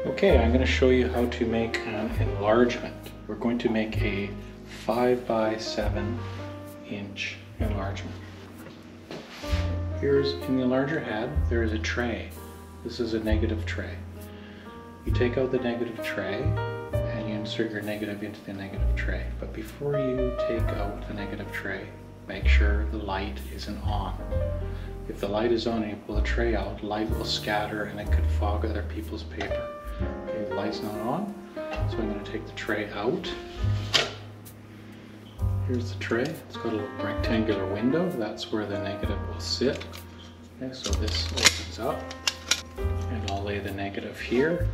Okay, I'm going to show you how to make an enlargement. We're going to make a 5 by 7 inch enlargement. Here's in the enlarger head, there is a tray. This is a negative tray. You take out the negative tray and you insert your negative into the negative tray. But before you take out the negative tray, make sure the light isn't on. If the light is on and you pull the tray out, light will scatter and it could fog other people's paper. Okay, the light's not on, so I'm going to take the tray out. Here's the tray. It's got a little rectangular window. That's where the negative will sit. Okay, so this opens up and I'll lay the negative here.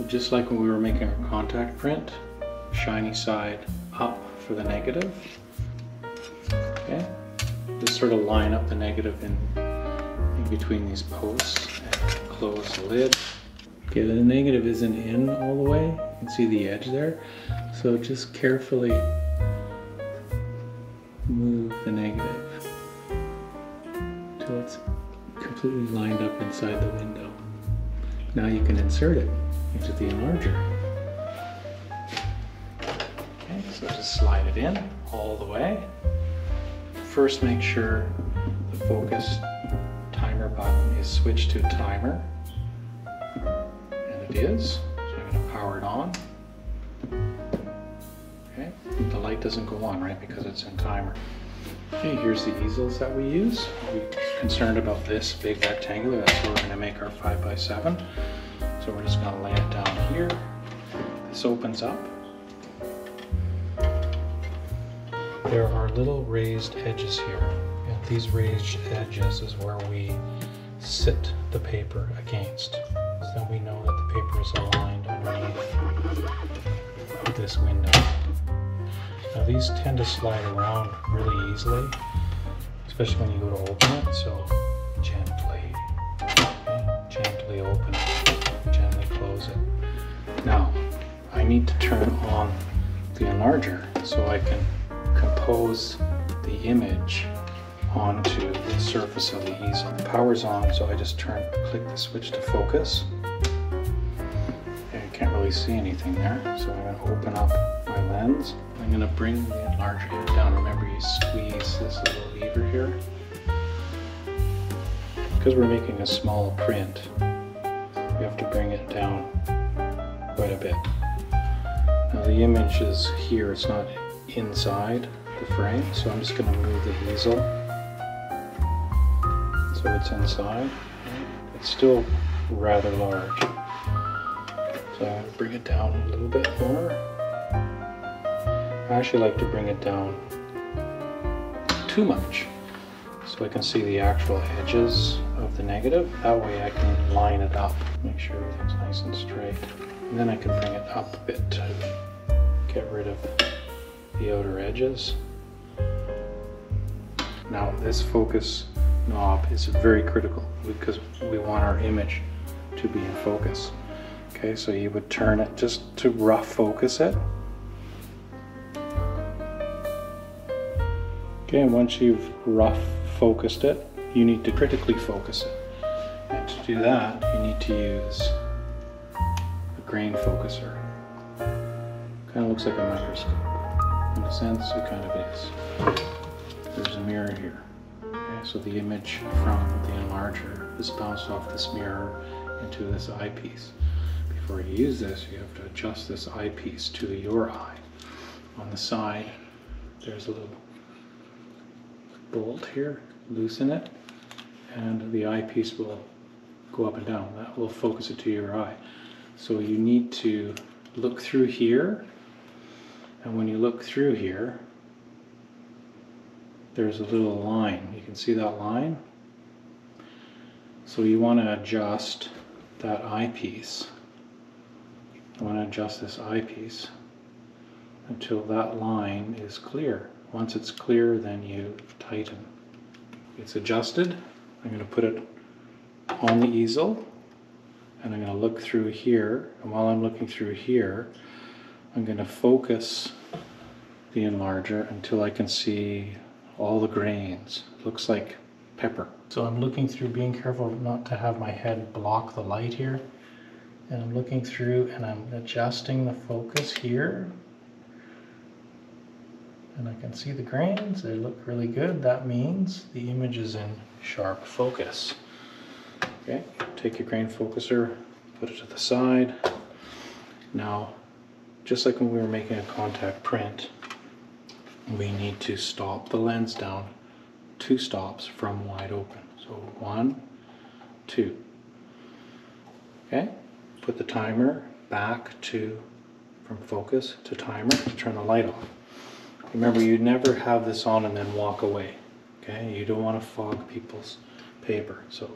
Just like when we were making our contact print, shiny side up for the negative. Okay, just sort of line up the negative in between these posts and close the lid. Okay, the negative isn't in all the way. You can see the edge there. So just carefully move the negative until it's completely lined up inside the window. Now you can insert it into the enlarger. Okay, so just slide it in all the way. First, make sure the focus timer button is switched to timer. And it is. So I'm going to power it on. Okay, the light doesn't go on, right, because it's in timer. Okay, here's the easels that we use. We're concerned about this big rectangular. That's where we're going to make our 5 by 7. So we're just going to lay it down here. This opens up. There are little raised edges here, and these raised edges is where we sit the paper against. So we know that the paper is aligned underneath this window. Now these tend to slide around really easily, especially when you go to open it, so gently open it, gently close it. Now, I need to turn on the enlarger so I can compose the image onto the surface of the easel. The power's on, so I just click the switch to focus. And you can't really see anything there, so I'm going to open up my lens. I'm going to bring the enlarger head down. Remember, you squeeze this little lever here. Because we're making a small print, you have to bring it down quite a bit. Now the image is here, it's not inside the frame, so I'm just going to move the easel so it's inside. It's still rather large, so I'm going to bring it down a little bit more. I actually like to bring it down too much so I can see the actual edges of the negative. That way I can line it up, make sure everything's nice and straight. And then I can bring it up a bit to get rid of the outer edges. Now this focus knob is very critical because we want our image to be in focus. Okay, so you would turn it just to rough focus it. Okay, and once you've rough focused it, you need to critically focus it. And to do that, you need to use a grain focuser. Kind of looks like a microscope. In a sense, it kind of is. There's a mirror here. Okay, so the image from the enlarger is bounced off this mirror into this eyepiece. Before you use this, you have to adjust this eyepiece to your eye. On the side, there's a little bolt here, loosen it, and the eyepiece will go up and down. That will focus it to your eye. So you need to look through here, and when you look through here, there's a little line. You can see that line? So you want to adjust that eyepiece. You want to adjust this eyepiece until that line is clear. Once it's clear, then you tighten. It's adjusted. I'm going to put it on the easel, and I'm going to look through here. And while I'm looking through here, I'm going to focus the enlarger until I can see all the grains. It looks like pepper. So I'm looking through, being careful not to have my head block the light here. And I'm looking through and I'm adjusting the focus here. And I can see the grains, they look really good. That means the image is in sharp focus. Okay, take your grain focuser, put it to the side. Now, just like when we were making a contact print, we need to stop the lens down 2 stops from wide open. So 1, 2. Okay, put the timer back to, from focus to timer, turn the light off. Remember, you never have this on and then walk away. Okay, you don't want to fog people's paper. So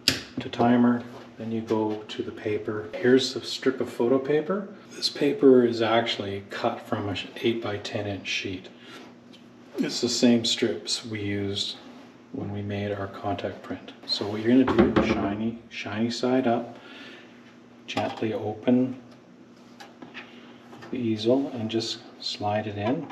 to timer, then you go to the paper. Here's the strip of photo paper. This paper is actually cut from an 8 by 10 inch sheet. It's the same strips we used when we made our contact print. So what you're going to do, shiny side up, gently open the easel and just slide it in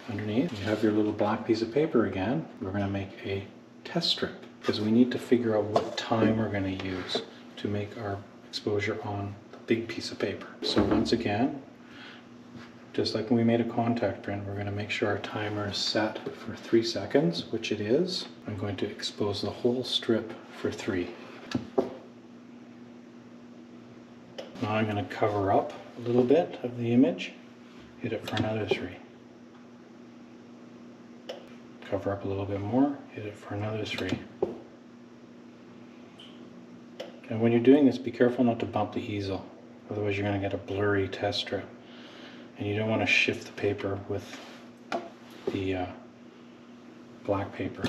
underneath. You have your little black piece of paper again. We're going to make a test strip because we need to figure out what time we're going to use to make our exposure on the big piece of paper. So once again, just like when we made a contact print, we're going to make sure our timer is set for 3 seconds, which it is. I'm going to expose the whole strip for 3. Now I'm going to cover up a little bit of the image, hit it for another 3. Cover up a little bit more, hit it for another 3. And when you're doing this, be careful not to bump the easel, otherwise you're going to get a blurry test strip. And you don't want to shift the paper with the black paper.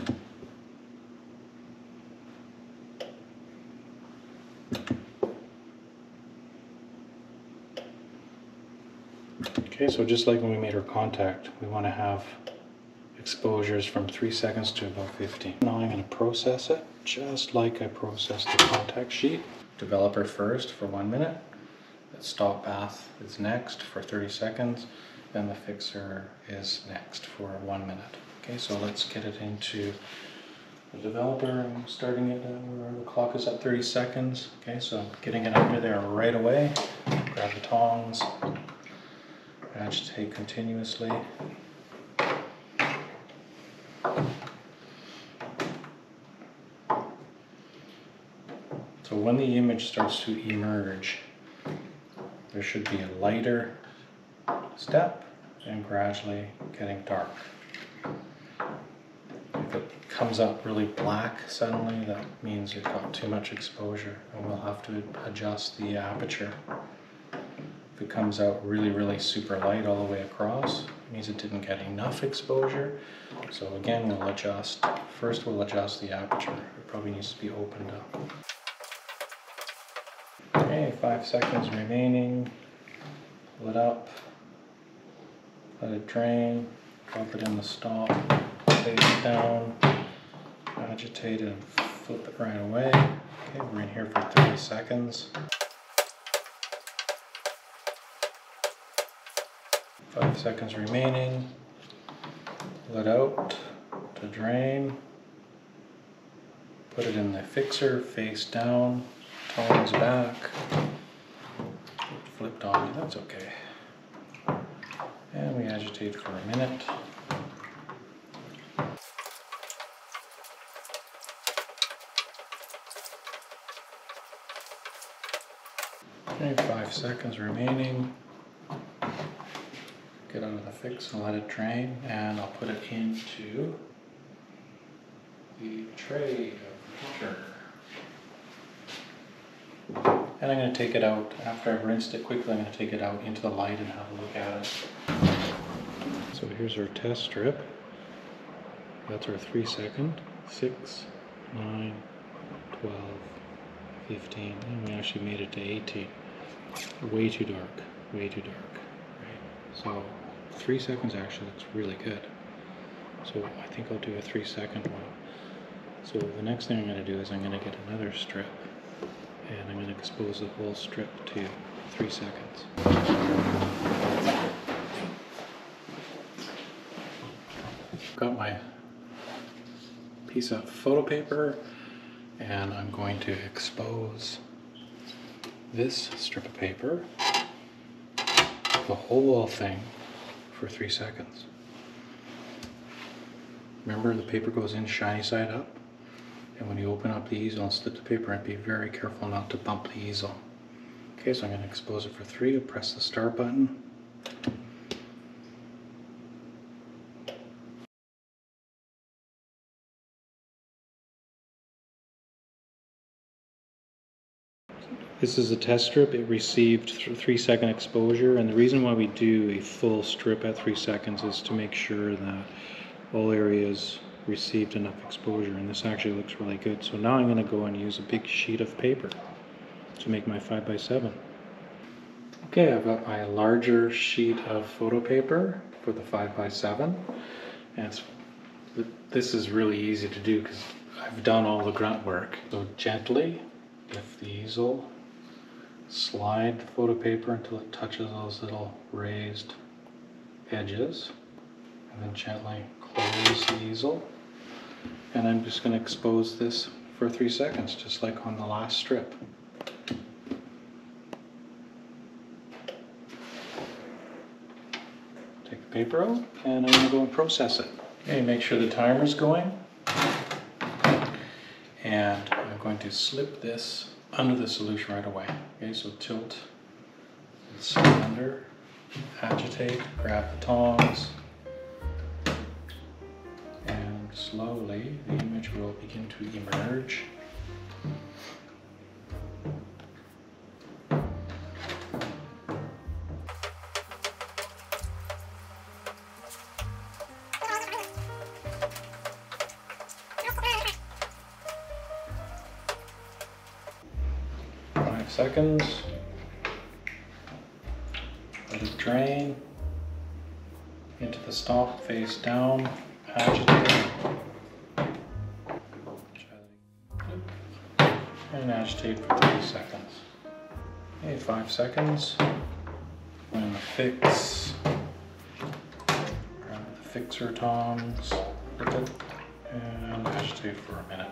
Okay, so just like when we made our contact, we want to have exposures from 3 seconds to about 15. Now I'm going to process it just like I processed the contact sheet. Developer first for 1 minute. The stop bath is next for 30 seconds. Then the fixer is next for 1 minute. Okay, so let's get it into the developer. I'm starting it where the clock is at 30 seconds. Okay, so I'm getting it under there right away. Grab the tongs. Agitate continuously. So when the image starts to emerge, there should be a lighter step and gradually getting dark. If it comes up really black suddenly, that means it got too much exposure and we'll have to adjust the aperture. If it comes out really super light all the way across, it means it didn't get enough exposure. So again, we'll adjust. First we'll adjust the aperture. It probably needs to be opened up. Okay, 5 seconds remaining. Pull it up. Let it drain. Drop it in the stop. Face down. Agitate it and flip it right away. Okay, we're in here for 30 seconds. 5 seconds remaining. Pull it out to drain. Put it in the fixer, face down, tongs back. It flipped on me, that's okay. And we agitate for a minute. Okay, 5 seconds remaining. Get out of the fix and let it drain, and I'll put it into the tray of water. And I'm going to take it out, after I've rinsed it quickly, I'm going to take it out into the light and have a look at it. So here's our test strip. That's our 3 second, 6, 9, 12, 15, and we actually made it to 18. Way too dark, way too dark. Right? So 3 seconds actually looks really good. So I think I'll do a 3 second one. So the next thing I'm going to do is I'm going to get another strip and I'm going to expose the whole strip to 3 seconds. Got my piece of photo paper and I'm going to expose this strip of paper, the whole thing, for 3 seconds. Remember, the paper goes in shiny side up, and when you open up the easel and slip the paper in, be very careful not to bump the easel. Okay, so I'm going to expose it for 3. I'll press the start button. This is a test strip. It received 3-second exposure, and the reason why we do a full strip at 3 seconds is to make sure that all areas received enough exposure, and this actually looks really good. So now I'm going to go and use a big sheet of paper to make my 5x7. Okay, I've got my larger sheet of photo paper for the 5x7, and this is really easy to do because I've done all the grunt work. So gently lift the easel, slide the photo paper until it touches those little raised edges, and then gently close the easel. And I'm just going to expose this for 3 seconds, just like on the last strip. Take the paper out, and I'm going to go and process it. Okay, make sure the timer's going. And I'm going to slip this under the solution right away. Okay, so tilt and slip under, agitate, grab the tongs, and slowly the image will begin to emerge. Seconds, let it drain into the stock, face down, agitate, and agitate for 30 seconds. Okay, 5 seconds, and the fix, grab the fixer tongs, flip it, and agitate for a minute.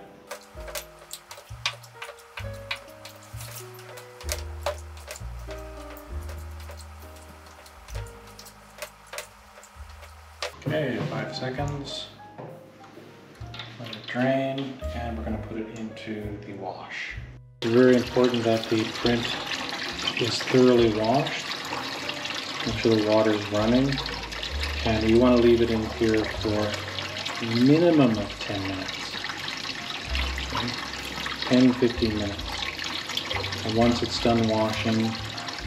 Okay, 5 seconds, let it drain, and we're going to put it into the wash. It's very important that the print is thoroughly washed. Make sure the water is running, and you want to leave it in here for a minimum of 10 minutes, okay? 10-15 minutes. And once it's done washing,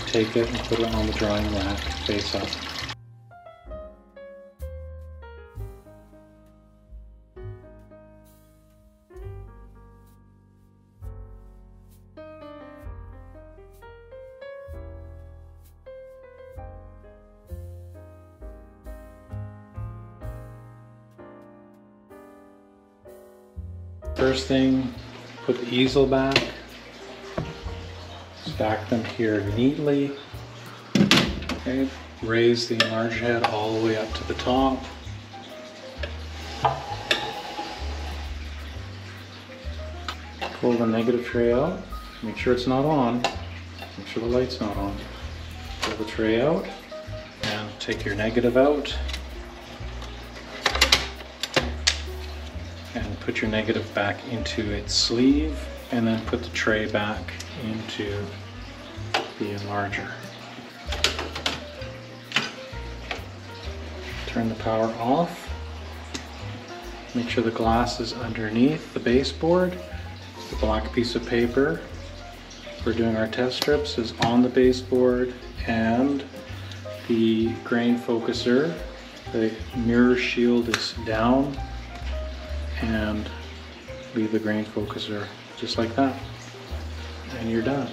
take it and put it on the drying rack face up. First thing, put the easel back, stack them here neatly, okay. Raise the enlarged head all the way up to the top. Pull the negative tray out, make sure it's not on, make sure the light's not on. Pull the tray out and take your negative out. And put your negative back into its sleeve, and then put the tray back into the enlarger. Turn the power off. Make sure the glass is underneath the baseboard. The black piece of paper for doing our test strips is on the baseboard, and the grain focuser, the mirror shield, is down. And leave the grain focuser just like that, and you're done.